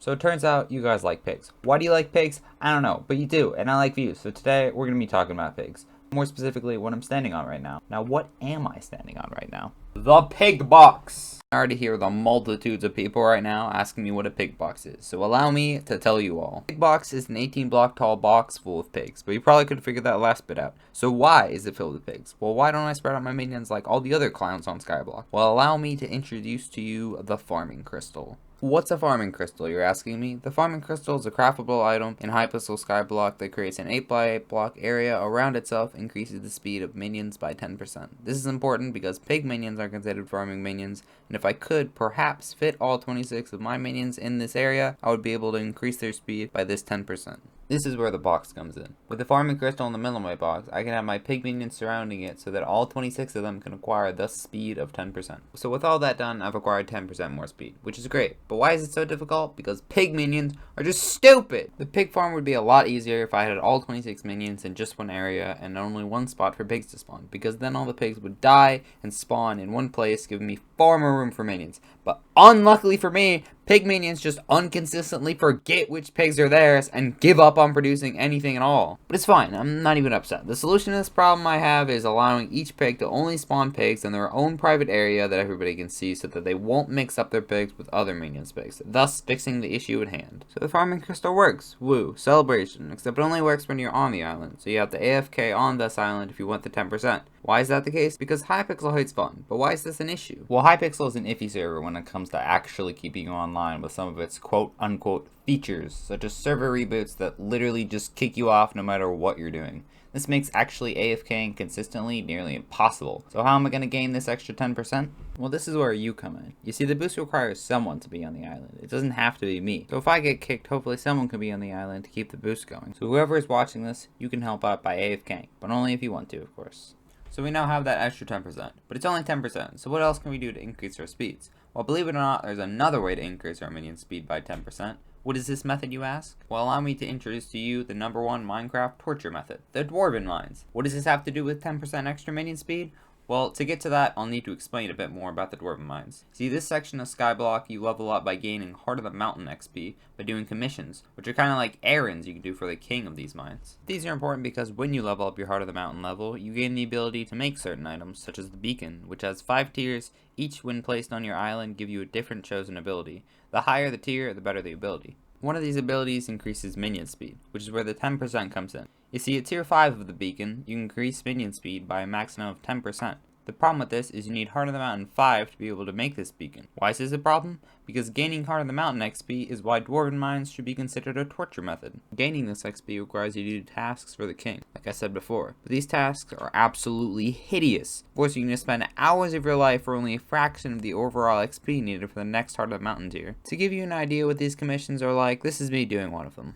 So it turns out you guys like pigs. Why do you like pigs? I don't know, but you do, and I like views. So today we're going to be talking about pigs. More specifically, what I'm standing on right now. Now, what am I standing on right now? The pig box! I already hear the multitudes of people right now asking me what a pig box is. So allow me to tell you all. Pig box is an 18 block tall box full of pigs, but you probably could have figured that last bit out. So why is it filled with pigs? Well, why don't I spread out my minions like all the other clowns on Skyblock? Well, allow me to introduce to you the farming crystal. What's a farming crystal, you're asking me? The farming crystal is a craftable item in Hypixel Skyblock that creates an 8x8 block area around itself, increases the speed of minions by 10%. This is important because pig minions are considered farming minions, and if I could perhaps fit all 26 of my minions in this area, I would be able to increase their speed by this 10%. This is where the box comes in. With the farming crystal in the middle of my box, I can have my pig minions surrounding it so that all 26 of them can acquire the speed of 10%. So with all that done, I've acquired 10% more speed, which is great. But why is it so difficult? Because pig minions are just stupid! The pig farm would be a lot easier if I had all 26 minions in just one area and only one spot for pigs to spawn, because then all the pigs would die and spawn in one place, giving me far more room for minions. But unluckily for me, pig minions just inconsistently forget which pigs are theirs and give up on producing anything at all. But it's fine, I'm not even upset. The solution to this problem I have is allowing each pig to only spawn pigs in their own private area that everybody can see so that they won't mix up their pigs with other minions' pigs, thus fixing the issue at hand. So the farming crystal works. Woo, celebration, except it only works when you're on the island, so you have to AFK on this island if you want the 10%. Why is that the case? Because Hypixel hates fun. But why is this an issue? Well, Hypixel is an iffy server when it comes to actually keeping you online with some of its quote-unquote features, such as server reboots that literally just kick you off no matter what you're doing. This makes actually AFKing consistently nearly impossible. So how am I going to gain this extra 10%? Well, this is where you come in. You see, the boost requires someone to be on the island. It doesn't have to be me. So if I get kicked, hopefully someone can be on the island to keep the boost going. So whoever is watching this, you can help out by AFKing, but only if you want to, of course. So we now have that extra 10%, but it's only 10%, so what else can we do to increase our speeds? Well, believe it or not, there's another way to increase our minion speed by 10%. What is this method, you ask? Well, allow me to introduce to you the #1 Minecraft torture method, the dwarven mines. What does this have to do with 10% extra minion speed? Well, to get to that, I'll need to explain a bit more about the dwarven mines. See, this section of Skyblock, you level up by gaining Heart of the Mountain XP by doing commissions, which are kind of like errands you can do for the king of these mines. These are important because when you level up your Heart of the Mountain level, you gain the ability to make certain items, such as the beacon, which has 5 tiers, each when placed on your island give you a different chosen ability. The higher the tier, the better the ability. One of these abilities increases minion speed, which is where the 10% comes in. You see, at tier 5 of the beacon, you increase minion speed by a maximum of 10%. The problem with this is you need Heart of the Mountain 5 to be able to make this beacon. Why is this a problem? Because gaining Heart of the Mountain XP is why dwarven mines should be considered a torture method. Gaining this XP requires you to do tasks for the king, like I said before. But these tasks are absolutely hideous, forcing you to spend hours of your life for only a fraction of the overall XP needed for the next Heart of the Mountain tier. To give you an idea what these commissions are like, this is me doing one of them.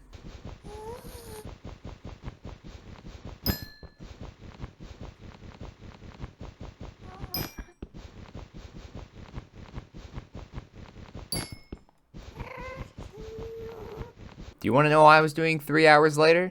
Do you want to know what I was doing 3 hours later?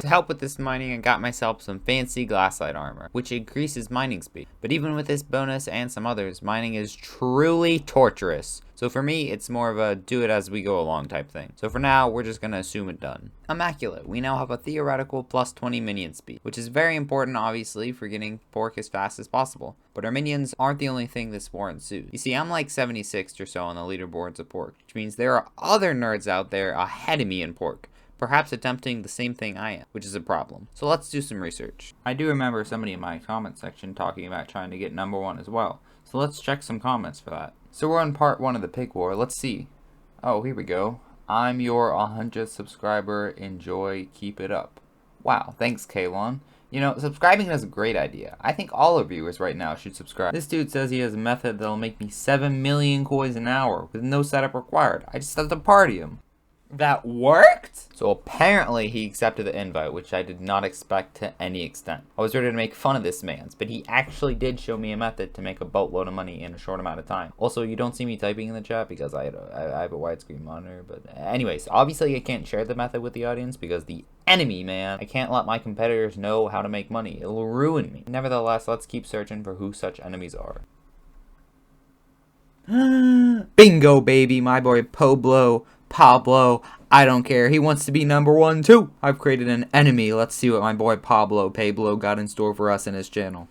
To help with this mining, I got myself some fancy glassite armor, which increases mining speed. But even with this bonus and some others, mining is truly torturous. So for me, it's more of a do it as we go along type thing. So for now, we're just gonna assume it done. Immaculate. We now have a theoretical plus 20 minion speed, which is very important obviously for getting pork as fast as possible. But our minions aren't the only thing this war ensues. You see, I'm like 76th or so on the leaderboards of pork, which means there are other nerds out there ahead of me in pork, perhaps attempting the same thing I am, which is a problem. So let's do some research. I do remember somebody in my comment section talking about trying to get #1 as well. So let's check some comments for that. So we're on part 1 of the pig war. Let's see. Oh, here we go. I'm your 100th subscriber. Enjoy. Keep it up. Wow, thanks, Kalon. You know, subscribing is a great idea. I think all our viewers right now should subscribe. This dude says he has a method that'll make me 7 million coins an hour with no setup required. I just have to party him. That worked? So apparently he accepted the invite, which I did not expect to any extent. I was ready to make fun of this man's, but he actually did show me a method to make a boatload of money in a short amount of time. Also, you don't see me typing in the chat because I have a widescreen monitor, but anyways, obviously I can't share the method with the audience because the enemy, man. I can't let my competitors know how to make money. It'll ruin me. Nevertheless, let's keep searching for who such enemies are. Bingo, baby. My boy Pablo. I don't care. He wants to be number 1 too. I've created an enemy. Let's see what my boy Pablo got in store for us in his channel.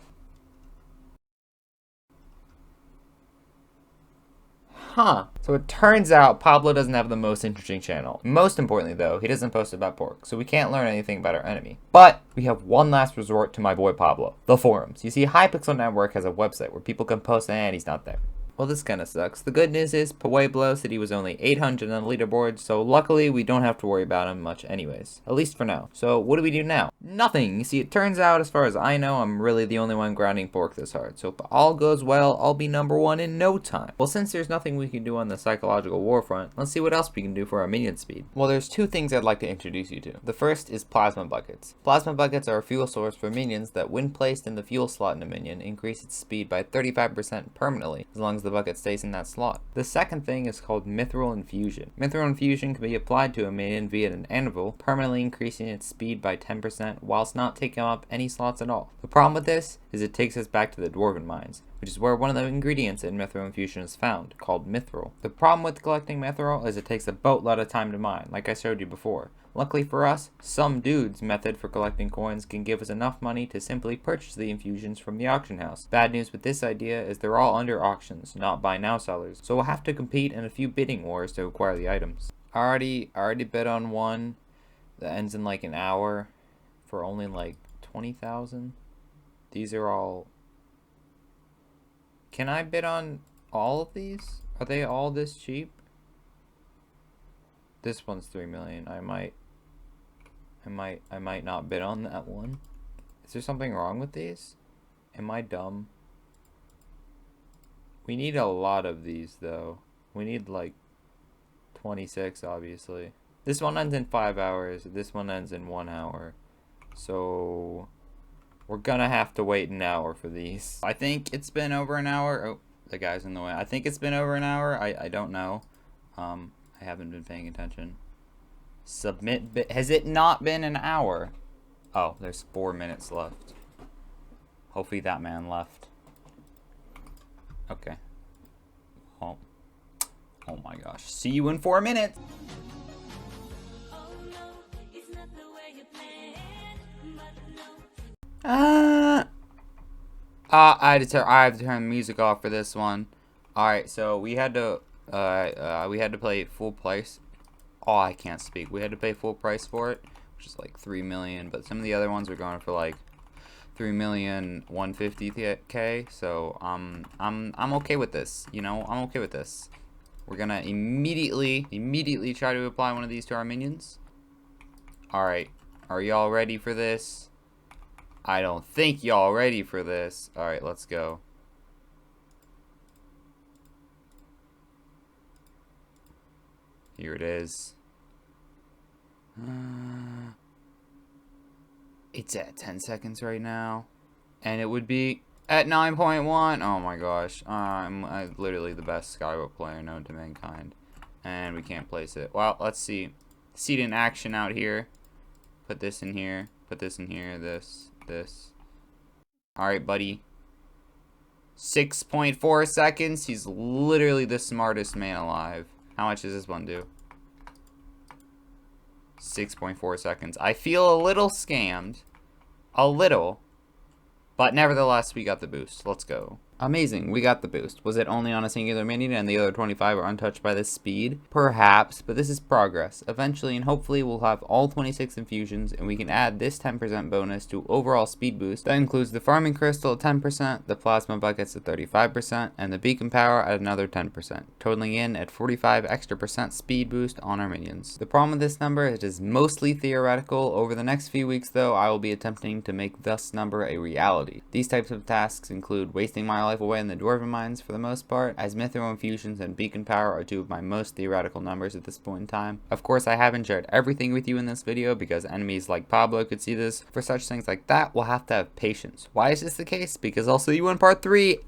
Huh. So it turns out Pablo doesn't have the most interesting channel. Most importantly though, he doesn't post about pork, so we can't learn anything about our enemy. But we have one last resort to my boy Pablo, the forums. You see, Hypixel Network has a website where people can post and he's not there. Well, this kind of sucks. The good news is Pueblo said he was only 800 on the leaderboard, so luckily we don't have to worry about him much anyways. At least for now. So what do we do now? Nothing! You see, it turns out, as far as I know, I'm really the only one grinding pork this hard. So if all goes well, I'll be number 1 in no time. Well, since there's nothing we can do on the psychological war front, let's see what else we can do for our minion speed. Well, there's 2 things I'd like to introduce you to. The first is plasma buckets. Plasma buckets are a fuel source for minions that, when placed in the fuel slot in a minion, increase its speed by 35% permanently, as long as the bucket stays in that slot. The second thing is called mithril infusion. Mithril infusion can be applied to a minion via an anvil, permanently increasing its speed by 10% whilst not taking up any slots at all. The problem with this is it takes us back to the dwarven mines, which is where one of the ingredients in mithril infusion is found, called mithril. The problem with collecting mithril is it takes a boatload of time to mine, like I showed you before. Luckily for us, some dude's method for collecting coins can give us enough money to simply purchase the infusions from the auction house. Bad news with this idea is they're all under auctions, not buy now sellers, so we'll have to compete in a few bidding wars to acquire the items. I already bid on one that ends in like an hour for only like 20,000. These are all... Can I bid on all of these? Are they all this cheap? This one's 3 million. I might not bid on that one. Is there something wrong with these? Am I dumb? We need a lot of these though. We need like 26 obviously. This one ends in 5 hours. This one ends in 1 hour. So we're gonna have to wait an hour for these. I think it's been over an hour. Oh, the guy's in the way. I think it's been over an hour. I don't know. I haven't been paying attention. Submit bid. Has it not been an hour? Oh, there's 4 minutes left. Hopefully that man left. Okay. Oh my gosh. See you in 4 minutes. I have to turn the music off for this one. Alright, so we had to play full price. Oh, I can't speak. We had to pay full price for it, which is like 3 million, but some of the other ones were going for like 3,150,000. So I'm okay with this. You know, I'm okay with this. We're gonna immediately try to apply one of these to our minions. Alright, are y'all ready for this? I don't think y'all ready for this. Alright, let's go. Here it is. It's at 10 seconds right now. And it would be at 9.1. Oh my gosh. I'm literally the best Skyblock player known to mankind. And we can't place it. Well, let's see. See it in action out here. Put this in here. Put this in here. This. Alright, buddy. 6.4 seconds. He's literally the smartest man alive. How much does this one do? 6.4 seconds. I feel a little scammed. A little. But nevertheless, we got the boost. Let's go. Amazing, we got the boost. Was it only on a singular minion and the other 25 are untouched by this speed? Perhaps, but this is progress. Eventually and hopefully we'll have all 26 infusions and we can add this 10% bonus to overall speed boost. That includes the farming crystal at 10%, the plasma buckets at 35%, and the beacon power at another 10%, totaling in at 45 extra % speed boost on our minions. The problem with this number is it is mostly theoretical. Over the next few weeks though, I will be attempting to make this number a reality. These types of tasks include wasting my life away in the dwarven mines for the most part, as mithril infusions and beacon power are 2 of my most theoretical numbers at this point in time. Of course, I haven't shared everything with you in this video because enemies like Pablo could see this. For such things like that, we'll have to have patience. Why is this the case? Because I'll see you in part 3.